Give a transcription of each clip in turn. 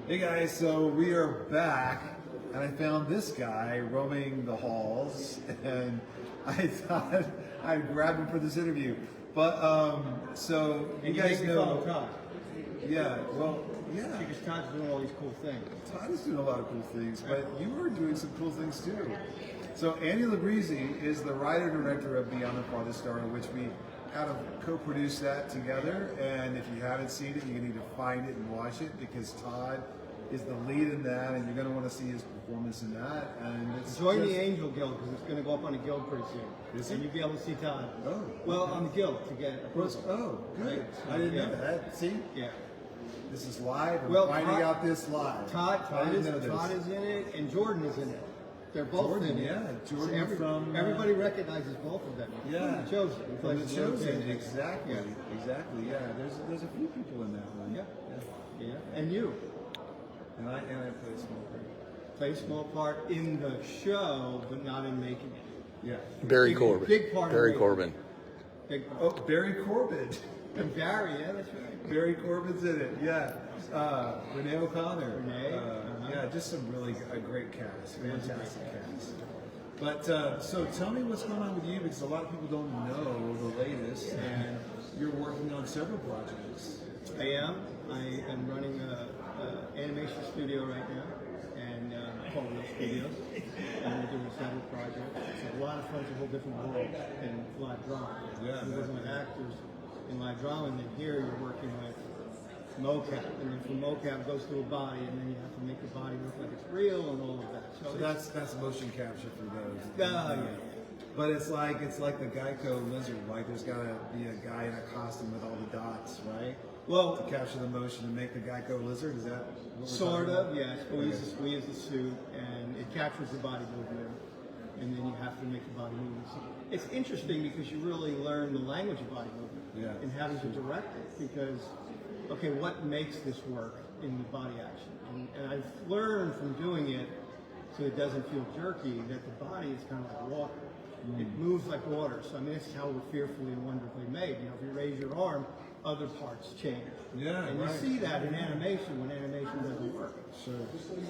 Hey guys, so we are back, and I found this guy roaming the halls, and I thought I'd grab him for this interview. But so you guys know, Todd. yeah, well, yeah, Because Todd's doing all these cool things. Todd is doing a lot of cool things, but you are doing some cool things too. So Andrew Librizzi is the writer-director of Beyond the Farthest Star, which we kind of co-produced that together. And if you haven't seen it, you need to find it and watch it because Todd is the lead in that, and you're going to want to see his performance in that. And it's Join the Angel Guild because it's going to go up on the Guild pretty soon. Is and it? you'll be able to see Todd. Oh. Well, on the Guild to get approval. Oh, good. Right? So, I didn't yeah. know that. See, Yeah. this is live. I'm Well, finding Todd- out this live. Todd I is didn't know this. in it, and Jordan is in it. They're both Jordan, in it. yeah, Jordan from, everybody recognizes both of them. Yeah. From the Chosen. He From plays the the little Chosen, kid. exactly, Yeah. exactly. Yeah, there's a few people in that one. Yeah. Yeah. And you And I play a small part. play a small part in the show, but not in making it. Yeah. Barry Big- Corbin. big part of Barry it. Corbin. Big Oh, Barry Corbin. And Gary, yeah, that's right. Barry Corbin's in it. Yeah. Renee O'Connor. Renee, Yeah, just some really great cast. Fantastic cast. But so tell me what's going on with you because a lot of people don't know the latest, and you're working on several projects. I am running a animation studio right now, and called Real Studios. And we're doing several projects. It's a lot of fun. It's a whole different world in live drama. Yeah, You're working with actors in live drama, and then here you're working with mocap, and then from mocap it goes to a body, and then you have to make the body look like it's real and all of that. So that's motion capture for those. yeah. But it's like the Geico lizard. Like there's got to be a guy in a costume with all the dots, right? Well, To capture the motion and make the Geico lizard. Is that what we're sort talking of, about? yes. We use the suit, and it captures the body movement, and then you have to make the body move. It's interesting because you really learn the language of body movement Yeah. and having to direct it. Because, okay, what makes this work in the body action? And I've learned from doing it, so it doesn't feel jerky, that the body is kind of like water. It moves like water. So I mean, this is how we're fearfully and wonderfully made. You know, if you raise your arm, other parts change. Yeah, and right. you see that in animation when animation doesn't work. Sure.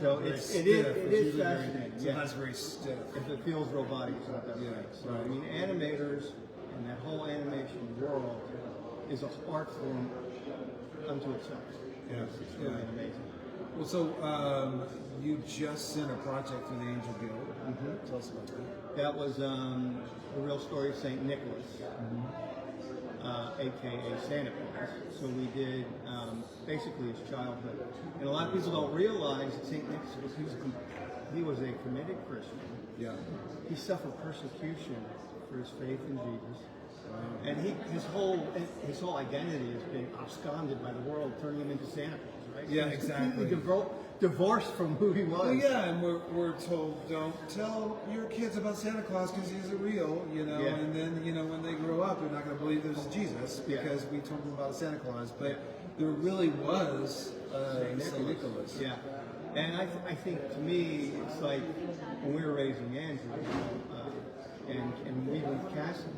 So Very it stiff. is It's usually very- fascinating. Sometimes Yeah. very stiff. If it feels robotic, it's not that Yeah, way. So right. I mean, animators and that whole animation world is an art form unto itself. Yeah, It's really yeah. amazing. Well, so you just sent a project to the Angel Guild. Mm-hmm. Tell us about that. That was the real story of Saint Nicholas, aka Santa Claus. So we did basically his childhood, and a lot of people don't realize that Saint Nicholas he was a committed Christian. Yeah. He suffered persecution for his faith in Jesus, and his whole identity has been absconded by the world, turning him into Santa Claus. Right? Yeah, He's exactly. completely divorced from who he was. Well, yeah, and we're told don't tell your kids about Santa Claus because he isn't real, you know. Yeah. And then when they grow up, they're not going to believe there's a Jesus because we told them about Santa Claus. But there really was Saint Nicholas. Yeah, and I think to me it's like when we were raising Andrew, and we were casting.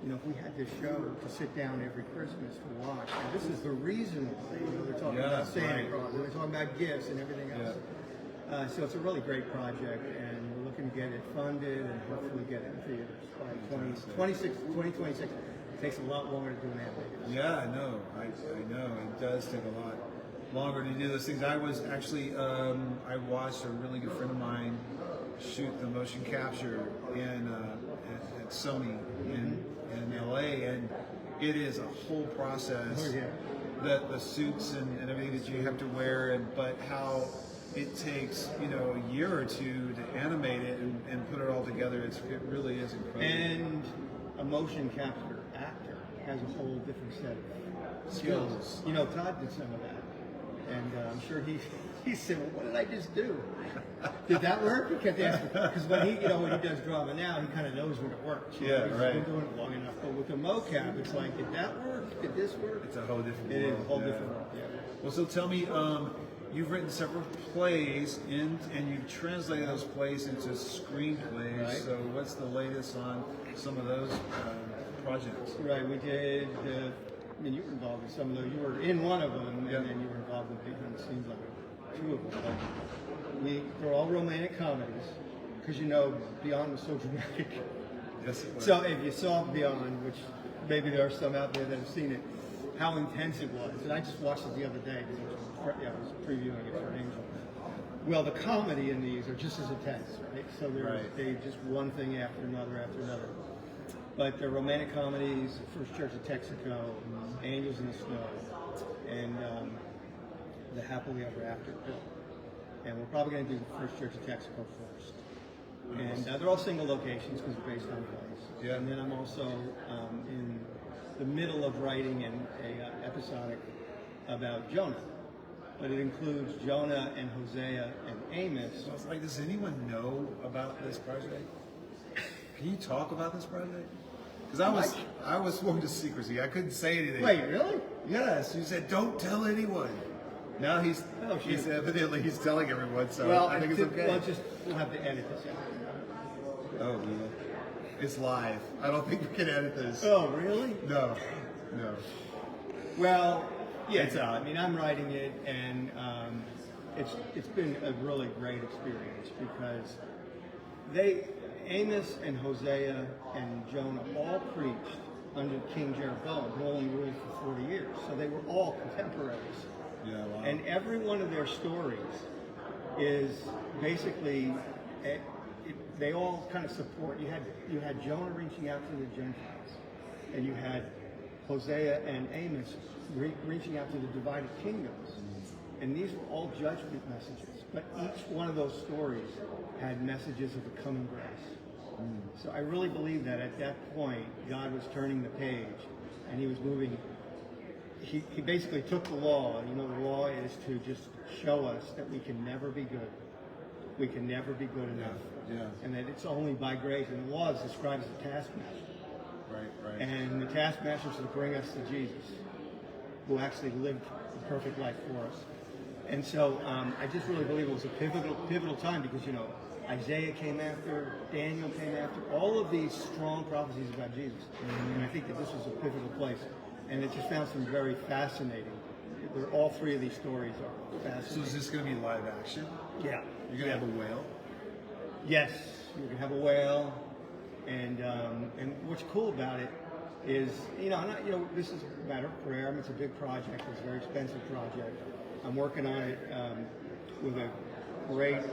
You know, if we had this show to sit down every Christmas to watch, and this is the reason why, they're talking Yeah, about Santa right. Claus, and they're talking about gifts and everything else. So it's a really great project, and we're looking to get it funded and hopefully get it in theaters by 2026. It takes a lot longer to do an animated. Yeah, I know. I know. It does take a lot longer to do those things. I was actually, I watched a really good friend of mine shoot the motion capture at Sony in LA, and it is a whole process. Oh, yeah. The suits and everything that you have to wear, but how it takes a year or two to animate it and put it all together. It really is incredible. And a motion capture actor has a whole different set of skills. You know, Todd did some of that, and I'm sure he said, "Well, what did I just do? Did that work?" He kept asking because when he does drama now, he kind of knows when it works. Yeah, He's right. been doing it long enough. But with the mocap, it's like, did that work? Did this work? It's a whole different It world. is a whole yeah. different world. Yeah. Well, so tell me, you've written several plays and you've translated those plays into screenplays. Right. So what's the latest on some of those projects? Right. We did. I mean, you were involved in some of those. You were in one of them, Yeah. and then you were involved in behind the scenes like 2 two of them. But they're all romantic comedies, because Beyond was so dramatic. Yes, it was. So if you saw Beyond, which maybe there are some out there that have seen it, how intense it was. And I just watched it the other day because I was previewing it for Angel. Well, the comedy in these are just as intense, right? So they just one thing after another after another. But they're romantic comedies, First Church of Texaco, Angels in the Snow, and The Happily Ever After film. And we're probably going to do the First Church of Texaco first. And they're all single locations because they're based on plays. Yeah. And then I'm also in the middle of writing an episodic about Jonah. But it includes Jonah and Hosea and Amos. So I was like, does anyone know about this project? Can you talk about this project? Because I was sworn to secrecy. I couldn't say anything. Wait, really? Yes, you said don't tell anyone. Now he's evidently he's telling everyone. So Well, I think it's okay. We'll have to edit this out. Oh, yeah. It's live. I don't think we can edit this. Oh, really? No. Well, yeah. I mean, I'm writing it, and it's been a really great experience because Amos and Hosea and Jonah all preached under King Jeroboam, who only ruled for 40 years. So they were all contemporaries. Yeah, wow. And every one of their stories is basically, they all kind of support. You had Jonah reaching out to the Gentiles, and you had Hosea and Amos reaching out to the divided kingdoms. And these were all judgment messages. But each one of those stories had messages of the coming grace. So I really believe that at that point, God was turning the page, and he was moving. He basically took the law. The law is to just show us that we can never be good. We can never be good enough. Yeah. And that it's only by grace. And the law is described as a taskmaster. Right. And the taskmaster is to bring us to Jesus, who actually lived the perfect life for us. And so I just really believe it was a pivotal time because, Isaiah came after, Daniel came after, all of these strong prophecies about Jesus. And I think that this was a pivotal place. And it just found some very fascinating. All three of these stories are fascinating. So is this going to be live action? Yeah. You're going to have a whale? Yes, you can have a whale. And what's cool about it is, this is a matter of prayer. I mean, it's a big project. It's a very expensive project. I'm working on it with a great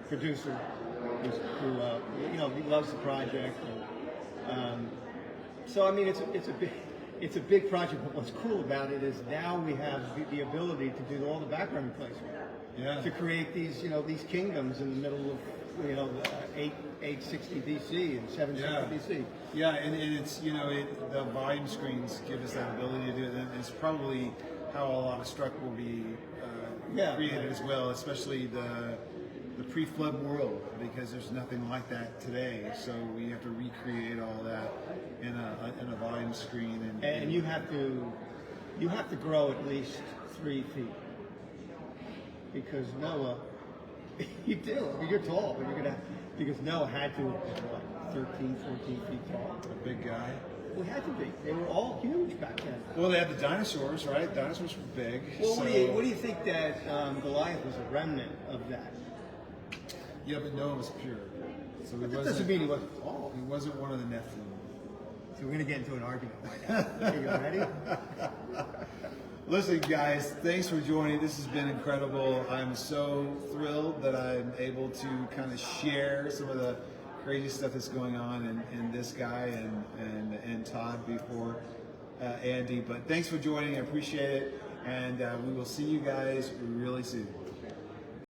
producer who he loves the project. And, so I mean, it's a big project. But what's cool about it is now we have the ability to do all the background replacement. Yeah. To create these kingdoms in the middle of 860 BC and 760 BC. Yeah, and it's the volume screens give us that ability to do it, and it's probably how a lot of Struck will be created as well, especially the pre-flood world, because there's nothing like that today. So we have to recreate all that in a volume screen, and you have to grow at least 3 feet because Noah. You do. I mean, you're tall, but because Noah had to have been, 13, 14 feet tall. A big guy. We had to be. They were all huge back then. Well, they had the dinosaurs, right? Dinosaurs were big. Well, what do you think that Goliath was a remnant of that? Yeah, but Noah was pure. So But that doesn't mean he wasn't tall. He wasn't one of the Nephilim. So we're going to get into an argument right now. Are you ready? Listen, guys, thanks for joining. This has been incredible. I'm so thrilled that I'm able to kind of share some of the crazy stuff that's going on in this guy and Todd before Andy. But thanks for joining. I appreciate it. And we will see you guys really soon.